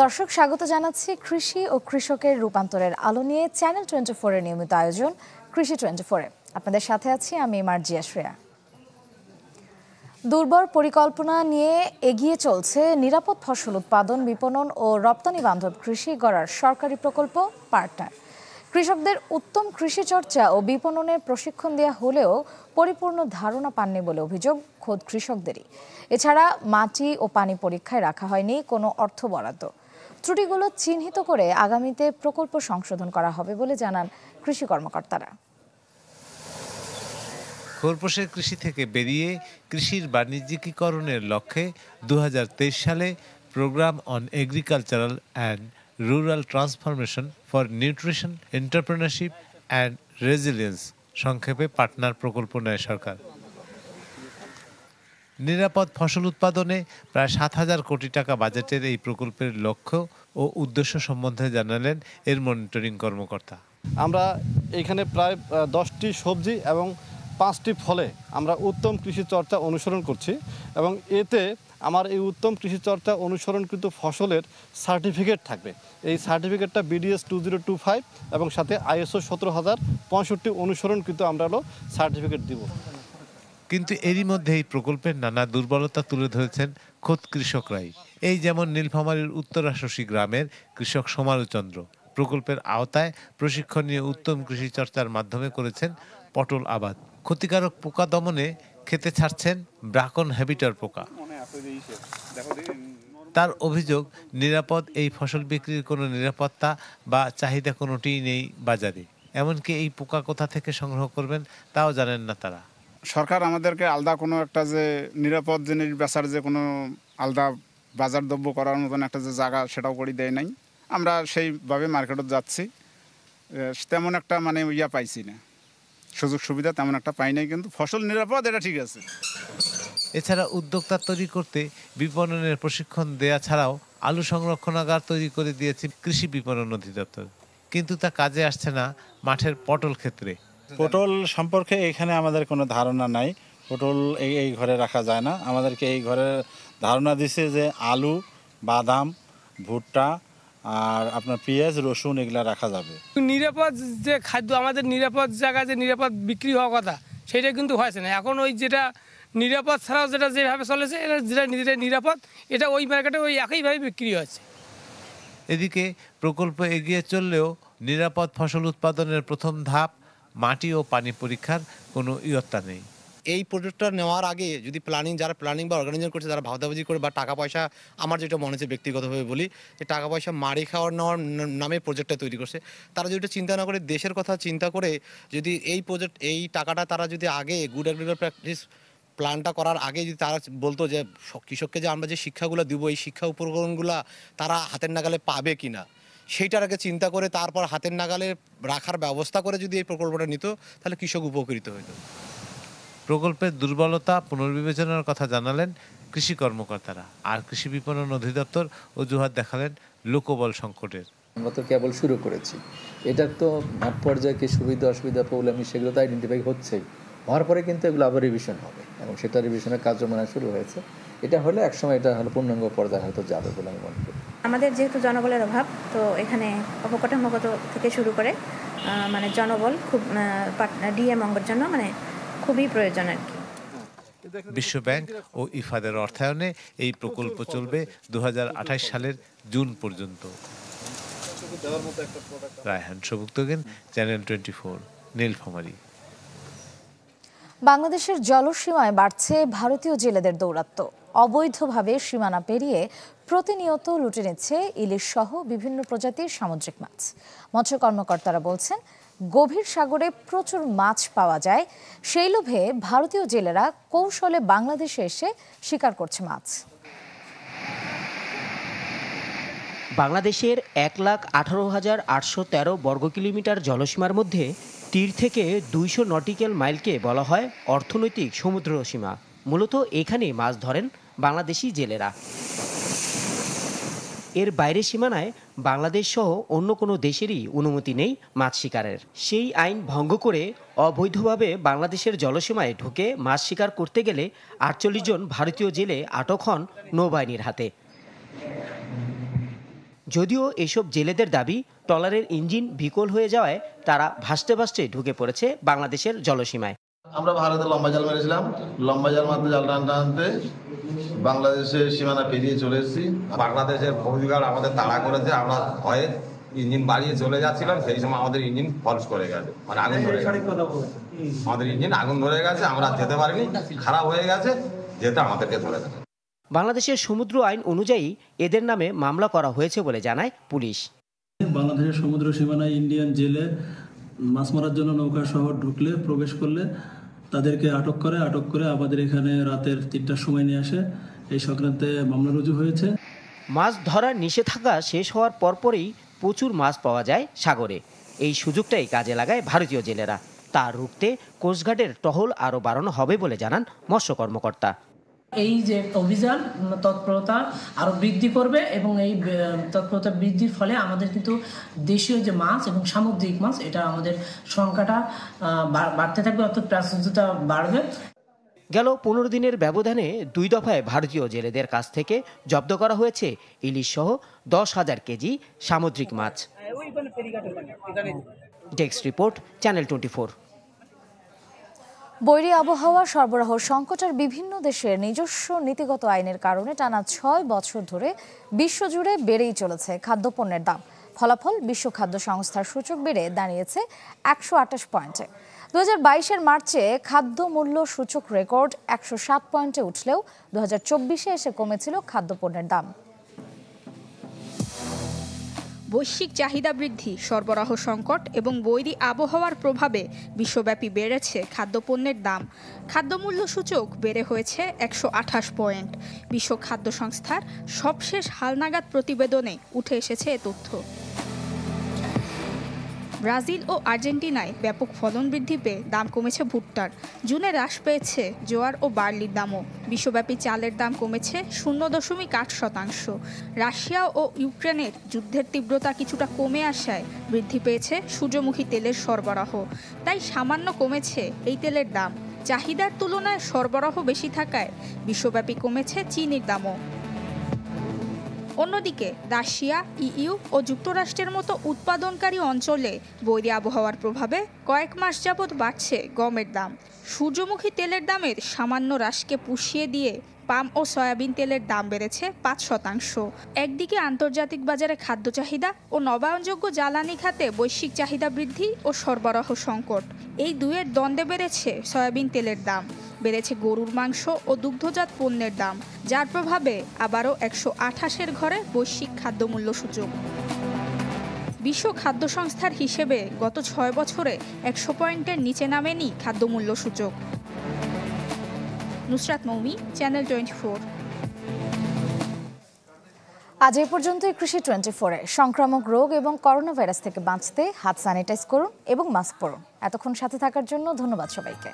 দর্শক স্বাগত জানাচ্ছি কৃষি ও কৃষকের রূপান্তরের আলো নিয়ে চ্যানেল 24 এর নিয়মিত আয়োজন কৃষি 24 এ। আপনাদের সাথে আছি আমি মার্জিয়া শ্রেয়া। দুর্বল পরিকল্পনা নিয়ে এগিয়ে চলছে নিরাপদ ফসল উৎপাদন, বিপণন ও রপ্তানি বান্ধব কৃষি গড়ার সরকারি প্রকল্প পার্টনার। কৃষকদের উত্তম কৃষি চর্চা ও বিপণনের প্রশিক্ষণ দেওয়া হলেও পরিপূর্ণ ধারণা পাননি বলে অভিযোগ খোদ কৃষকদেরই। এছাড়া মাটি ও পানি পরীক্ষায় রাখা হয়নি কোনো অর্থ বরাদ্দ। ত্রুটিগুলো চিহ্নিত করে আগামীতে প্রকল্প সংশোধন করা হবে বলে জানান কৃষি কর্মকর্তারা। খোরপোশের কৃষি থেকে বেরিয়ে কৃষির বাণিজ্যিকীকরণের লক্ষ্যে 2023 সালে programme on agricultural and rural transformation for nutrition, entrepreneurship and resilience সংক্ষেপে পার্টনার প্রকল্প নেয় সরকার। নিরাপদ ফসল উৎপাদনে প্রায় 7,000 কোটি টাকা বাজেটের এই প্রকল্পের লক্ষ্য ও উদ্দেশ্য সম্বন্ধে জানালেন এর মনিটরিং কর্মকর্তা। আমরা এখানে প্রায় 10টি সবজি এবং 5টি ফলে আমরা উত্তম কৃষি চর্চা অনুসরণ করছি এবং এতে আমার এই উত্তম কৃষি চর্চা অনুসরণকৃত ফসলের সার্টিফিকেট থাকবে। এই সার্টিফিকেটটা BDS 2025 এবং সাথে ISO 17065 অনুসরণকৃত আমরা সার্টিফিকেট দিব। কিন্তু এরই মধ্যে এই প্রকল্পের নানা দুর্বলতা তুলে ধরেছেন খোদ কৃষকরাই। এই যেমন নীলফামারীর উত্তরাশশী গ্রামের কৃষক সমালোচন্দ্র প্রকল্পের আওতায় প্রশিক্ষণ নিয়ে উত্তম কৃষি চর্চার মাধ্যমে করেছেন পটল আবাদ। ক্ষতিকারক পোকা দমনে খেতে ছাড়ছেন ব্রাকন হ্যাবিটার পোকা। তার অভিযোগ, নিরাপদ এই ফসল বিক্রির কোনো নিরাপত্তা বা চাহিদা কোনোটিই নেই বাজারে। এমনকি এই পোকা কোথা থেকে সংগ্রহ করবেন তাও জানেন না তারা। সরকার আমাদেরকে আলাদা কোনো একটা যে নিরাপদ জিনিস বেচার যে কোনো আলাদা বাজার দ্রব্য করার মতন একটা যে জায়গা সেটাও করে দেয় নাই। আমরা সেইভাবে মার্কেটে যাচ্ছি, তেমন একটা পাইছি না, সুযোগ সুবিধা তেমন একটা পাই নাই, কিন্তু ফসল নিরাপদ এটা ঠিক আছে। এছাড়া উদ্যোক্তা তৈরি করতে বিপণনের প্রশিক্ষণ দেয়া ছাড়াও আলু সংরক্ষণাগার তৈরি করে দিয়েছে কৃষি বিপণন অধিদপ্তর, কিন্তু তা কাজে আসছে না মাঠের পটল ক্ষেত্রে। পটল সম্পর্কে এখানে আমাদের কোনো ধারণা নাই। পটল এই ঘরে রাখা যায় না। আমাদেরকে এই ঘরে ধারণা দিছে যে আলু, বাদাম, ভুট্টা আর আপনার পেঁয়াজ, রসুন এগুলা রাখা যাবে। নিরাপদ যে খাদ্য, আমাদের নিরাপদ জায়গায় যে নিরাপদ বিক্রি হওয়ার কথা সেটা কিন্তু হয়েছে না। এখন ওই যেটা নিরাপদ ছাড়াও যেভাবে চলেছে, যেটা নিরাপদ এটা ওই মার্কেটে ওই একইভাবে বিক্রি হচ্ছে। এদিকে প্রকল্প এগিয়ে চললেও নিরাপদ ফসল উৎপাদনের প্রথম ধাপ মাটি ও পানি পরীক্ষার কোনো ইয়ত্তা নেই। এই প্রজেক্টটা নেওয়ার আগে যদি যারা প্ল্যানিং বা অর্গানাইজেশন করছে, যারা ভাবদাবাজি করে বা টাকা পয়সা, আমার যেটা মনে হচ্ছে ব্যক্তিগতভাবে বলি, যে টাকা পয়সা মারি নেওয়ার নামে প্রজেক্টটা তৈরি করছে, তারা যদি চিন্তা না করে দেশের কথা চিন্তা করে যদি এই টাকাটা তারা যদি আগে গুড এগ্রিকালচার প্র্যাকটিস প্ল্যানটা করার আগে যদি তারা বলতো যে কৃষককে যে আমরা যে শিক্ষাগুলো দিব, এই শিক্ষা উপকরণগুলো তারা হাতের নাগালে পাবে কিনা, সেইটার আগে চিন্তা করে তারপর হাতের নাগালে রাখার ব্যবস্থা করে যদি এই প্রকল্পটা নিত, তাহলে কৃষক উপকৃত হইত। প্রকল্পের দুর্বলতা পুনর্বিবেচনার কথা জানালেন কৃষি কর্মকর্তারা, আর কৃষি বিপণন অধিদপ্তর অজুহাত দেখালেন লোকবল সংকটের। আমরা তো কেবল শুরু করেছি, এটার তো মাঠ পর্যায়ে কি সুবিধা অসুবিধা প্রবলেম সেগুলো তো আইডেন্টিফাই হচ্ছেই। হওয়ার পরে কিন্তু এগুলো আবার রিভিশন হবে এবং সেটা রিভিশনের কার্যক্রম শুরু হয়েছে। এটা হলে একসময় এটা হলো পূর্ণাঙ্গ পর্যায়ে হয়তো যাবে বলে আমি মনে করি। আমাদের যেহেতু জনবলের অভাব, তো এখানে অবকাঠামোগত থেকে শুরু করে জনবল খুব ডিএম অঙ্গের জন্য খুবই প্রয়োজন আর কি। বিশ্ব ব্যাংক ও ইফাদের অর্থায়নে এই প্রকল্প চলবে 2028 সালের জুন পর্যন্ত। রায়হান সবুক্তগেন, চ্যানেল 24, নীলফামারী। বাংলাদেশের জলসীমায় বাড়ছে ভারতীয় জেলেদের দৌরাত্ম্য। অবৈধভাবে সীমানা পেরিয়ে প্রতিনিয়ত লুটে নিচ্ছে ইলিশ সহ বিভিন্ন প্রজাতির সামুদ্রিক মাছ। মৎস্য কর্মকর্তারা বলছেন, গভীর সাগরে প্রচুর মাছ পাওয়া যায়, সেই লোভে ভারতীয় জেলেরা কৌশলে বাংলাদেশে এসে শিকার করছে মাছ। বাংলাদেশের 1,18,813 বর্গ কিলোমিটার জলসীমার মধ্যে তীর থেকে 200 নটিক্যাল মাইলকে বলা হয় অর্থনৈতিক সমুদ্র সীমা। মূলত এখানে মাছ ধরেন বাংলাদেশি জেলেরা। এর বাইরের সীমানায় বাংলাদেশ সহ অন্য কোনো দেশেরই অনুমতি নেই মাছ শিকারের। সেই আইন ভঙ্গ করে অবৈধভাবে বাংলাদেশের জলসীমায় ঢুকে মাছ শিকার করতে গেলে 48 জন ভারতীয় জেলে আটক হন নৌবাহিনীর হাতে। যদিও এসব জেলেদের দাবি ট্রলারের ইঞ্জিন বিকল হয়ে যাওয়ায় তারা ভাসতে ভাসতে ঢুকে পড়েছে বাংলাদেশের জলসীমায়। আমরা ভারতে লম্বা জাল মেরেছিলাম, লম্বা জাল মারতে জাল টানতে টানতে বাংলাদেশের সীমানা পেরিয়ে চলে এসেছি। বাংলাদেশের ফৌজিগার্ড আমাদের তাড়া করেছে, আমরা ভয়ে ইঞ্জিন বাড়িয়ে চলে যাচ্ছিলাম, সেই সময় আমাদের ইঞ্জিন ফলস করে গেছে, মানে আগুন ধরে গেছে। আমাদের ইঞ্জিন আগুন ধরে গেছে, আমরা যেতে পারিনি, খারাপ হয়ে গেছে, যেতে আমাদেরকে ধরে গেছে। বাংলাদেশের সমুদ্র আইন অনুযায়ী এদের নামে মামলা করা হয়েছে বলে জানায় পুলিশ। বাংলাদেশের সমুদ্র সীমানায় ইন্ডিয়ান জেলে মাছ মারার জন্য নৌকা শহর ঢুকলে প্রবেশ করলে তাদেরকে আটক করে আমাদের এখানে রাতের 3টার সময় নিয়ে আসে। এই সংক্রান্তে মামলা রুজু হয়েছে। মাছ ধরার নিষেধাজ্ঞা শেষ হওয়ার পরপরই প্রচুর মাছ পাওয়া যায় সাগরে। এই সুযোগটাই কাজে লাগায় ভারতীয় জেলেরা। তা রুখতে কোস্টগার্ডের টহল আরও বাড়ানো হবে বলে জানান মৎস্য কর্মকর্তা। এই যে অভিযান তৎপরতা আরো বৃদ্ধি করবে এবং এই তৎপরতা বৃদ্ধির ফলে আমাদের কিন্তু দেশীয় যে মাছ এবং সামুদ্রিক মাছ এটা আমাদের সংখ্যাটা বাড়তে থাকবে, অর্থাৎ প্রাচুর্যতা বাড়বে। গেল 15 দিনের ব্যবধানে 2 দফায় ভারতীয় জেলেদের কাছ থেকে জব্দ করা হয়েছে ইলিশ সহ 10,000 কেজি সামুদ্রিক মাছ। Desk report, channel 24। বৈরী আবহাওয়া, সরবরাহ সংকট আর বিভিন্ন দেশের নিজস্ব নীতিগত আইনের কারণে টানা 6 বছর ধরে বিশ্বজুড়ে বেড়েই চলেছে খাদ্যপণ্যের দাম। ফলাফল, বিশ্ব খাদ্য সংস্থার সূচক বেড়ে দাঁড়িয়েছে 128 পয়েন্টে। 2022-এর মার্চে খাদ্য মূল্য সূচক রেকর্ড 107 পয়েন্টে উঠলেও 2024-এ এসে কমেছিল খাদ্যপণ্যের দাম। বৈশ্বিক চাহিদা বৃদ্ধি, সরবরাহ সংকট এবং বৈরী আবহাওয়ার প্রভাবে বিশ্বব্যাপী বেড়েছে খাদ্যপণ্যের দাম। খাদ্যমূল্য সূচক বেড়ে হয়েছে 128 পয়েন্ট। বিশ্ব খাদ্য সংস্থার সবশেষ হালনাগাদ প্রতিবেদনে উঠে এসেছে এ তথ্য। ব্রাজিল ও আর্জেন্টিনায় ব্যাপক ফলন বৃদ্ধি পেয়ে দাম কমেছে ভুট্টার। জুনে হ্রাস পেয়েছে জোয়ার ও বার্লির দামও। বিশ্বব্যাপী চালের দাম কমেছে 0.8%। রাশিয়া ও ইউক্রেনের যুদ্ধের তীব্রতা কিছুটা কমে আসায় বৃদ্ধি পেয়েছে সূর্যমুখী তেলের সরবরাহ। তাই সামান্য কমেছে এই তেলের দাম। চাহিদার তুলনায় সরবরাহ বেশি থাকায় বিশ্বব্যাপী কমেছে চিনির দামও। অন্যদিকে রাশিয়া, ইইউ ও যুক্তরাষ্ট্রের মতো উৎপাদনকারী অঞ্চলে বৈরী আবহাওয়ার প্রভাবে কয়েক মাস যাবৎ বাড়ছে গমের দাম। সূর্যমুখী তেলের দামের সামান্য হ্রাসকে পুষিয়ে দিয়ে পাম ও সয়াবিন তেলের দাম বেড়েছে 5%। একদিকে আন্তর্জাতিক বাজারে খাদ্য চাহিদা ও নবায়নযোগ্য জ্বালানি খাতে বৈশ্বিক চাহিদা বৃদ্ধি ও সরবরাহ সংকট, এই দুয়ের দ্বন্দ্বে বেড়েছে সয়াবিন তেলের দাম, বেড়েছে গরুর মাংস ও দুগ্ধজাত পণ্যের দাম, যার প্রভাবে আবারও 128-এর ঘরে বৈশ্বিক খাদ্যমূল্য সূচক। বিশ্ব খাদ্য সংস্থার হিসেবে গত 6 বছরে 100 পয়েন্টের নিচে নামেনি খাদ্যমূল্য সূচক। নুসরাত মৌমি, চ্যানেল 24। আজ এই পর্যন্তই কৃষি 24-এ। সংক্রামক রোগ এবং করোনা ভাইরাস থেকে বাঁচতে হাত স্যানিটাইজ করুন এবং মাস্ক পরুন। এতক্ষণ সাথে থাকার জন্য ধন্যবাদ সবাইকে।